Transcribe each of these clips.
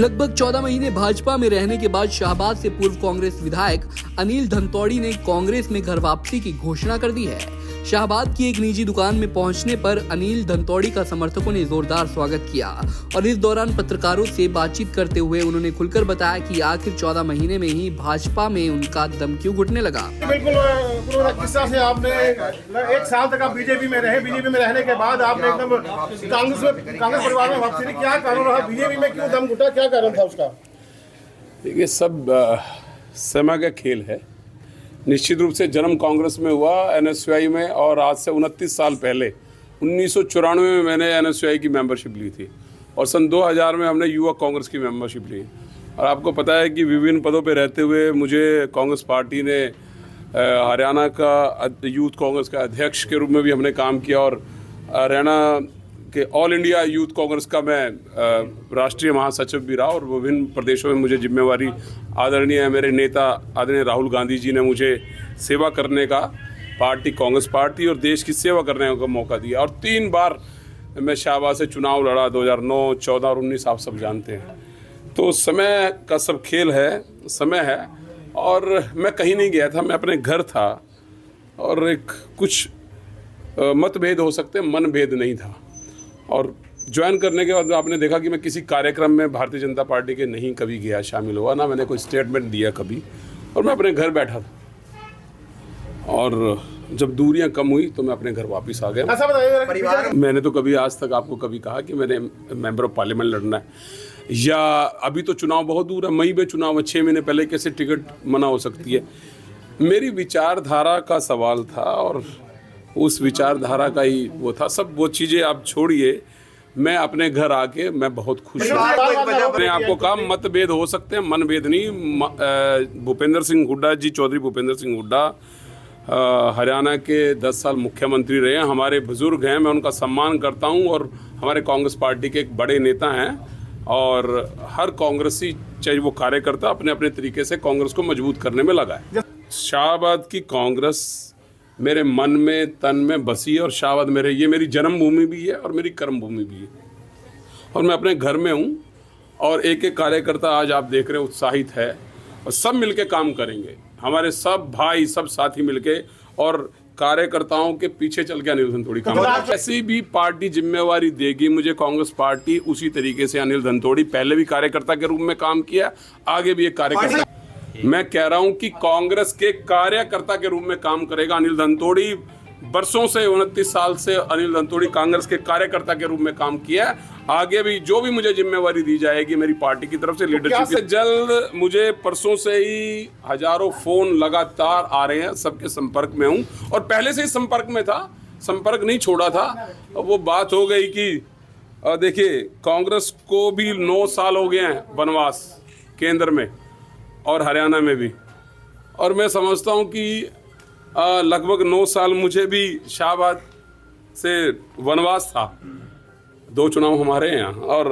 लगभग 14 महीने भाजपा में रहने के बाद शाहबाद से पूर्व कांग्रेस विधायक अनिल धनतोड़ी ने कांग्रेस में घर वापसी की घोषणा कर दी है। शाहबाद की एक निजी दुकान में पहुंचने पर अनिल धनतोड़ी का समर्थकों ने जोरदार स्वागत किया और इस दौरान पत्रकारों से बातचीत करते हुए उन्होंने खुलकर बताया कि आखिर 14 महीने में ही भाजपा में उनका दम क्यों घुटने लगा। बिल्कुल किस्सा से आपने एक साल तक आप बीजेपी में रहे, बीजेपी में रहने के बाद आपने एकदम कांग्रेस परिवार में वापसी नहीं। क्या कारण रहा, बीजेपी में क्यों दम घुटा, क्या कारण था उसका? देखिए, सब समय का खेल है। निश्चित रूप से जन्म कांग्रेस में हुआ, एनएसयूआई में, और आज से 29 साल पहले 1994 में मैंने एनएसयूआई की मेंबरशिप ली थी और सन 2000 में हमने युवा कांग्रेस की मेंबरशिप ली। और आपको पता है कि विभिन्न पदों पे रहते हुए मुझे कांग्रेस पार्टी ने हरियाणा का यूथ कांग्रेस का अध्यक्ष के रूप में भी हमने काम किया और हरियाणा कि ऑल इंडिया यूथ कांग्रेस का मैं राष्ट्रीय महासचिव भी रहा और विभिन्न प्रदेशों में मुझे जिम्मेवारी आदरणीय मेरे नेता आदरणीय राहुल गांधी जी ने मुझे सेवा करने का, पार्टी कांग्रेस पार्टी और देश की सेवा करने का मौका दिया। और 3 बार मैं शाहबाद से चुनाव लड़ा, 2009, 14 और 19, आप सब जानते हैं। तो समय का सब खेल है, समय है। और मैं कहीं नहीं गया था, मैं अपने घर था और एक कुछ मतभेद हो सकते, मनभेद नहीं था। और ज्वाइन करने के बाद आपने देखा कि मैं किसी कार्यक्रम में भारतीय जनता पार्टी के नहीं कभी गया, शामिल हुआ, ना मैंने कोई स्टेटमेंट दिया कभी, और मैं अपने घर बैठा था। और जब दूरियां कम हुई तो मैं अपने घर वापस आ गया। मैंने तो कभी आज तक आपको कभी कहा कि मैंने मेंबर ऑफ पार्लियामेंट लड़ना है, या अभी तो चुनाव बहुत दूर है, मई में चुनाव है, 6 महीने पहले कैसे टिकट मना हो सकती है। मेरी विचारधारा का सवाल था और उस विचारधारा का ही वो था। सब वो चीज़ें आप छोड़िए, मैं अपने घर आके मैं बहुत खुश हूँ। मैंने आपको कहा मतभेद हो सकते हैं, मनभेद नहीं। भूपेंद्र सिंह हुड्डा जी, चौधरी भूपेंद्र सिंह हुड्डा हरियाणा के 10 साल मुख्यमंत्री रहे हैं, हमारे बुजुर्ग हैं, मैं उनका सम्मान करता हूँ और हमारे कांग्रेस पार्टी के एक बड़े नेता हैं। और हर कांग्रेसी, चाहे वो कार्यकर्ता, अपने अपने तरीके से कांग्रेस को मजबूत करने में लगा है। शाहबाद की कांग्रेस मेरे मन में, तन में बसी है और शाहबाद ये मेरी जन्मभूमि भी है और मेरी कर्म भूमि भी है। और मैं अपने घर में हूँ और एक एक कार्यकर्ता आज आप देख रहे हैं उत्साहित है और सब मिलके काम करेंगे, हमारे सब भाई, सब साथी मिलके, और कार्यकर्ताओं के पीछे चल के अनिल धनतोड़ी काम करेंगे। ऐसी भी पार्टी जिम्मेवारी देगी मुझे कांग्रेस पार्टी, उसी तरीके से अनिल धनतोड़ी पहले भी कार्यकर्ता के रूप में काम किया, आगे भी एक कार्यकर्ता। मैं कह रहा हूं कि कांग्रेस के कार्यकर्ता के रूप में काम करेगा अनिल धनतोड़ी। बरसों से, 29 साल से अनिल धनतोड़ी कांग्रेस के कार्यकर्ता के रूप में काम किया है। आगे भी जो भी मुझे जिम्मेवारी दी जाएगी मेरी पार्टी की तरफ से, लीडरशिप से, जल्द मुझे परसों से ही हजारों फोन लगातार आ रहे हैं, सबके संपर्क में हूं और पहले से ही संपर्क में था, संपर्क नहीं छोड़ा था। वो बात हो गई कि देखिए, कांग्रेस को भी 9 साल हो गए हैं वनवास, केंद्र में और हरियाणा में भी, और मैं समझता हूं कि लगभग 9 साल मुझे भी शाहबाद से वनवास था। 2 चुनाव हमारे यहाँ और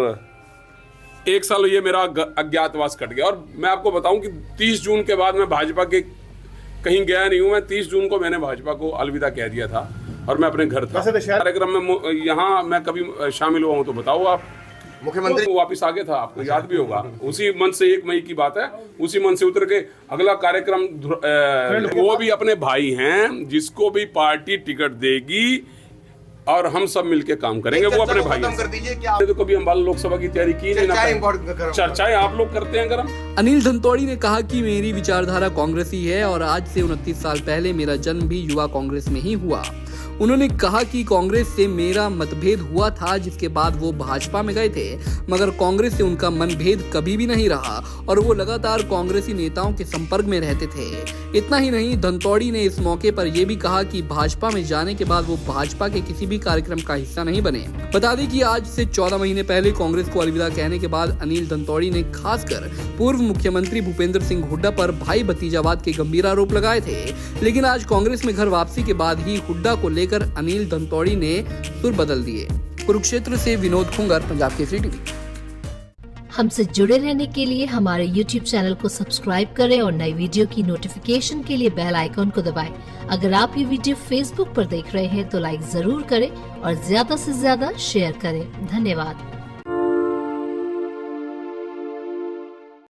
1 साल ये मेरा अज्ञातवास कट गया। और मैं आपको बताऊं कि 30 जून के बाद मैं भाजपा के कहीं गया नहीं हूं। मैं 30 जून को मैंने भाजपा को अलविदा कह दिया था और मैं अपने घर था। कार्यक्रम में यहाँ मैं कभी शामिल हुआ हूँ तो बताओ आप। मुख्यमंत्री वापस आ गया था, आपको याद भी होगा। उसी मन से 1 मई की बात है, उसी मन से उतर के अगला कार्यक्रम, वो भी अपने भाई हैं, जिसको भी पार्टी टिकट देगी और हम सब मिलके काम करेंगे, वो अपने भाई हैं। तो कभी अम्बाला लोकसभा की तैयारी की नहीं, चर्चाएं आप लोग करते हैं गरम। अनिल धनतोड़ी ने कहा कि मेरी विचारधारा कांग्रेसी है और आज से 29 साल पहले मेरा जन्म भी युवा कांग्रेस में ही हुआ। उन्होंने कहा कि कांग्रेस से मेरा मतभेद हुआ था, जिसके बाद वो भाजपा में गए थे, मगर कांग्रेस से उनका मनभेद कभी भी नहीं रहा और वो लगातार कांग्रेसी नेताओं के संपर्क में रहते थे। इतना ही नहीं, धनतोड़ी ने इस मौके पर यह भी कहा कि भाजपा में जाने के बाद वो भाजपा के किसी भी कार्यक्रम का हिस्सा नहीं बने। बता दें कि आज से 14 महीने पहले कांग्रेस को अलविदा कहने के बाद अनिल धनतोड़ी ने खासकर पूर्व मुख्यमंत्री भूपेंद्र सिंह हुड्डा पर भाई भतीजावाद के गंभीर आरोप लगाए थे। लेकिन आज कांग्रेस में घर वापसी के बाद ही हुड्डा को लेकर अनिल धनतोड़ी ने सुर बदल दिए। कुरुक्षेत्र से विनोद खुंगर, पंजाब केसरी टीवी। हमसे जुड़े रहने के लिए हमारे YouTube चैनल को सब्सक्राइब करें और नई वीडियो की नोटिफिकेशन के लिए बेल आइकॉन को दबाएं। अगर आप ये वीडियो Facebook पर देख रहे हैं तो लाइक जरूर करें और ज्यादा से ज्यादा शेयर करें। धन्यवाद।